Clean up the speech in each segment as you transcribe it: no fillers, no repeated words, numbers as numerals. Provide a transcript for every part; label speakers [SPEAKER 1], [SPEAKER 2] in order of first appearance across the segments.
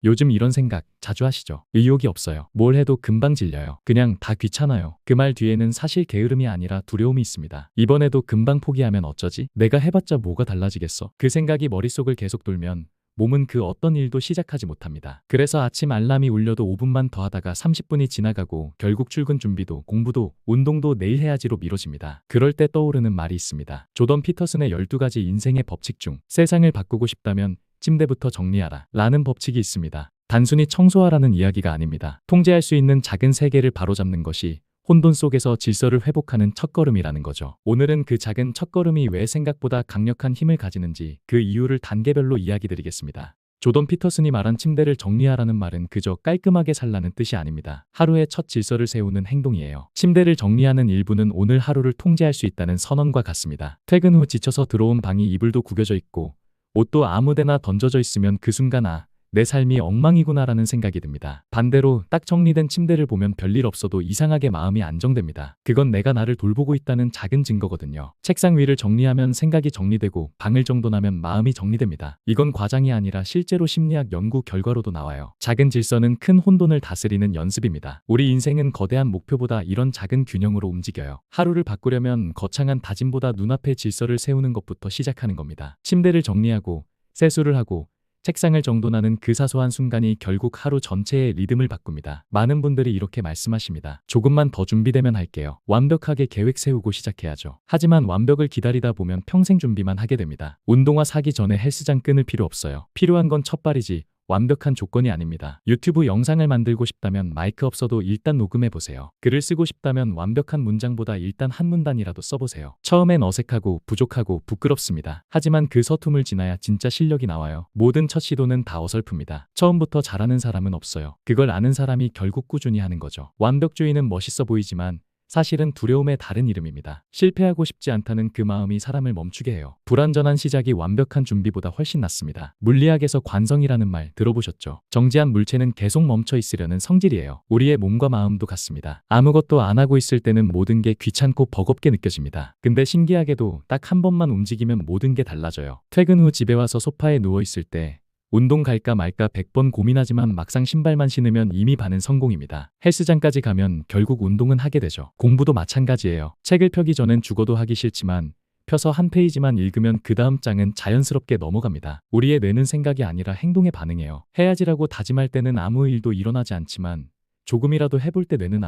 [SPEAKER 1] 요즘 이런 생각 자주 하시죠? 의욕이 없어요. 뭘 해도 금방 질려요. 그냥 다 귀찮아요. 그 말 뒤에는 사실 게으름이 아니라 두려움이 있습니다. 이번에도 금방 포기하면 어쩌지? 내가 해봤자 뭐가 달라지겠어? 그 생각이 머릿속을 계속 돌면 몸은 그 어떤 일도 시작하지 못합니다. 그래서 아침 알람이 울려도 5분만 더 하다가 30분이 지나가고 결국 출근 준비도 공부도 운동도 내일 해야지로 미뤄집니다. 그럴 때 떠오르는 말이 있습니다. 조던 피터슨의 12가지 인생의 법칙 중 세상을 바꾸고 싶다면 침대부터 정리하라 라는 법칙이 있습니다. 단순히 청소하라는 이야기가 아닙니다. 통제할 수 있는 작은 세계를 바로잡는 것이 혼돈 속에서 질서를 회복하는 첫걸음이라는 거죠. 오늘은 그 작은 첫걸음이 왜 생각보다 강력한 힘을 가지는지 그 이유를 단계별로 이야기 드리겠습니다. 조던 피터슨이 말한 침대를 정리하라는 말은 그저 깔끔하게 살라는 뜻이 아닙니다. 하루의 첫 질서를 세우는 행동이에요. 침대를 정리하는 일부는 오늘 하루를 통제할 수 있다는 선언과 같습니다. 퇴근 후 지쳐서 들어온 방이 이불도 구겨져 있고 옷도 아무데나 던져져 있으면 그 순간 내 삶이 엉망이구나라는 생각이 듭니다. 반대로 딱 정리된 침대를 보면 별일 없어도 이상하게 마음이 안정됩니다. 그건 내가 나를 돌보고 있다는 작은 증거거든요. 책상 위를 정리하면 생각이 정리되고 방을 정돈하면 마음이 정리됩니다. 이건 과장이 아니라 실제로 심리학 연구 결과로도 나와요. 작은 질서는 큰 혼돈을 다스리는 연습입니다. 우리 인생은 거대한 목표보다 이런 작은 균형으로 움직여요. 하루를 바꾸려면 거창한 다짐보다 눈앞의 질서를 세우는 것부터 시작하는 겁니다. 침대를 정리하고 세수를 하고 책상을 정돈하는 그 사소한 순간이 결국 하루 전체의 리듬을 바꿉니다. 많은 분들이 이렇게 말씀하십니다. 조금만 더 준비되면 할게요. 완벽하게 계획 세우고 시작해야죠. 하지만 완벽을 기다리다 보면 평생 준비만 하게 됩니다. 운동화 사기 전에 헬스장 끊을 필요 없어요. 필요한 건 첫발이지 완벽한 조건이 아닙니다. 유튜브 영상을 만들고 싶다면 마이크 없어도 일단 녹음해보세요. 글을 쓰고 싶다면 완벽한 문장보다 일단 한 문단이라도 써보세요. 처음엔 어색하고 부족하고 부끄럽습니다. 하지만 그 서툼을 지나야 진짜 실력이 나와요. 모든 첫 시도는 다 어설픕니다. 처음부터 잘하는 사람은 없어요. 그걸 아는 사람이 결국 꾸준히 하는 거죠. 완벽주의는 멋있어 보이지만 사실은 두려움의 다른 이름입니다. 실패하고 싶지 않다는 그 마음이 사람을 멈추게 해요. 불완전한 시작이 완벽한 준비보다 훨씬 낫습니다. 물리학에서 관성이라는 말 들어보셨죠? 정지한 물체는 계속 멈춰 있으려는 성질이에요. 우리의 몸과 마음도 같습니다. 아무것도 안 하고 있을 때는 모든 게 귀찮고 버겁게 느껴집니다. 근데 신기하게도 딱 한 번만 움직이면 모든 게 달라져요. 퇴근 후 집에 와서 소파에 누워 있을 때 운동 갈까 말까 100번 고민하지만 막상 신발만 신으면 이미 반은 성공입니다. 헬스장까지 가면 결국 운동은 하게 되죠. 공부도 마찬가지예요. 책을 펴기 전엔 죽어도 하기 싫지만 펴서 한 페이지만 읽으면 그 다음 장은 자연스럽게 넘어갑니다. 우리의 뇌는 생각이 아니라 행동에 반응해요. 해야지라고 다짐할 때는 아무 일도 일어나지 않지만 조금이라도 해볼 때 뇌는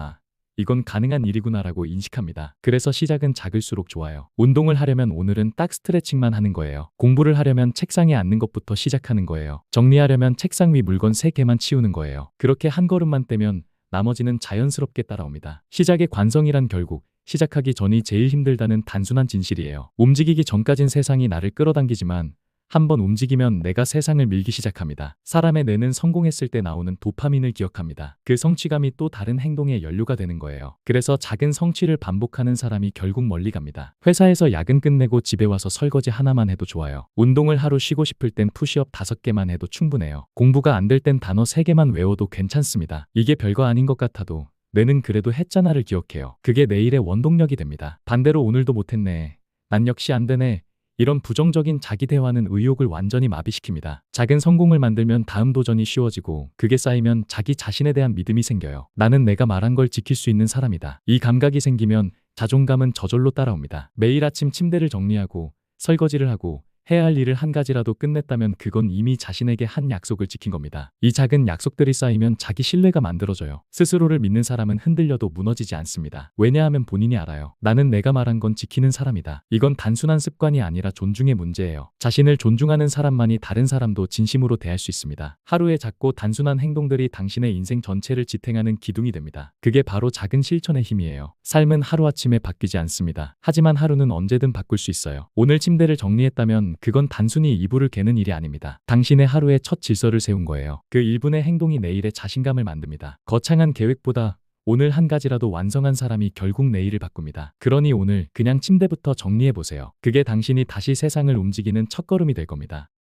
[SPEAKER 1] 이건 가능한 일이구나라고 인식합니다. 그래서 시작은 작을수록 좋아요. 운동을 하려면 오늘은 딱 스트레칭만 하는 거예요. 공부를 하려면 책상에 앉는 것부터 시작하는 거예요. 정리하려면 책상 위 물건 3개만 치우는 거예요. 그렇게 한 걸음만 떼면 나머지는 자연스럽게 따라옵니다. 시작의 관성이란 결국 시작하기 전이 제일 힘들다는 단순한 진실이에요. 움직이기 전까진 세상이 나를 끌어당기지만 한번 움직이면 내가 세상을 밀기 시작합니다. 사람의 뇌는 성공했을 때 나오는 도파민을 기억합니다. 그 성취감이 또 다른 행동의 연료가 되는 거예요. 그래서 작은 성취를 반복하는 사람이 결국 멀리 갑니다. 회사에서 야근 끝내고 집에 와서 설거지 하나만 해도 좋아요. 운동을 하루 쉬고 싶을 땐 푸시업 5개만 해도 충분해요. 공부가 안 될 땐 단어 3개만 외워도 괜찮습니다. 이게 별거 아닌 것 같아도 뇌는 그래도 했잖아를 기억해요. 그게 내일의 원동력이 됩니다. 반대로 오늘도 못했네. 난 역시 안 되네. 이런 부정적인 자기 대화는 의욕을 완전히 마비시킵니다. 작은 성공을 만들면 다음 도전이 쉬워지고 그게 쌓이면 자기 자신에 대한 믿음이 생겨요. 나는 내가 말한 걸 지킬 수 있는 사람이다. 이 감각이 생기면 자존감은 저절로 따라옵니다. 매일 아침 침대를 정리하고 설거지를 하고 해야 할 일을 한 가지라도 끝냈다면 그건 이미 자신에게 한 약속을 지킨 겁니다. 이 작은 약속들이 쌓이면 자기 신뢰가 만들어져요. 스스로를 믿는 사람은 흔들려도 무너지지 않습니다. 왜냐하면 본인이 알아요. 나는 내가 말한 건 지키는 사람이다. 이건 단순한 습관이 아니라 존중의 문제예요. 자신을 존중하는 사람만이 다른 사람도 진심으로 대할 수 있습니다. 하루의 작고 단순한 행동들이 당신의 인생 전체를 지탱하는 기둥이 됩니다. 그게 바로 작은 실천의 힘이에요. 삶은 하루아침에 바뀌지 않습니다. 하지만 하루는 언제든 바꿀 수 있어요. 오늘 침대를 정리했다면 그건 단순히 이불을 개는 일이 아닙니다. 당신의 하루의 첫 질서를 세운 거예요. 그 1분의 행동이 내일의 자신감을 만듭니다. 거창한 계획보다 오늘 한 가지라도 완성한 사람이 결국 내일을 바꿉니다. 그러니 오늘 그냥 침대부터 정리해보세요. 그게 당신이 다시 세상을 움직이는 첫걸음이 될 겁니다.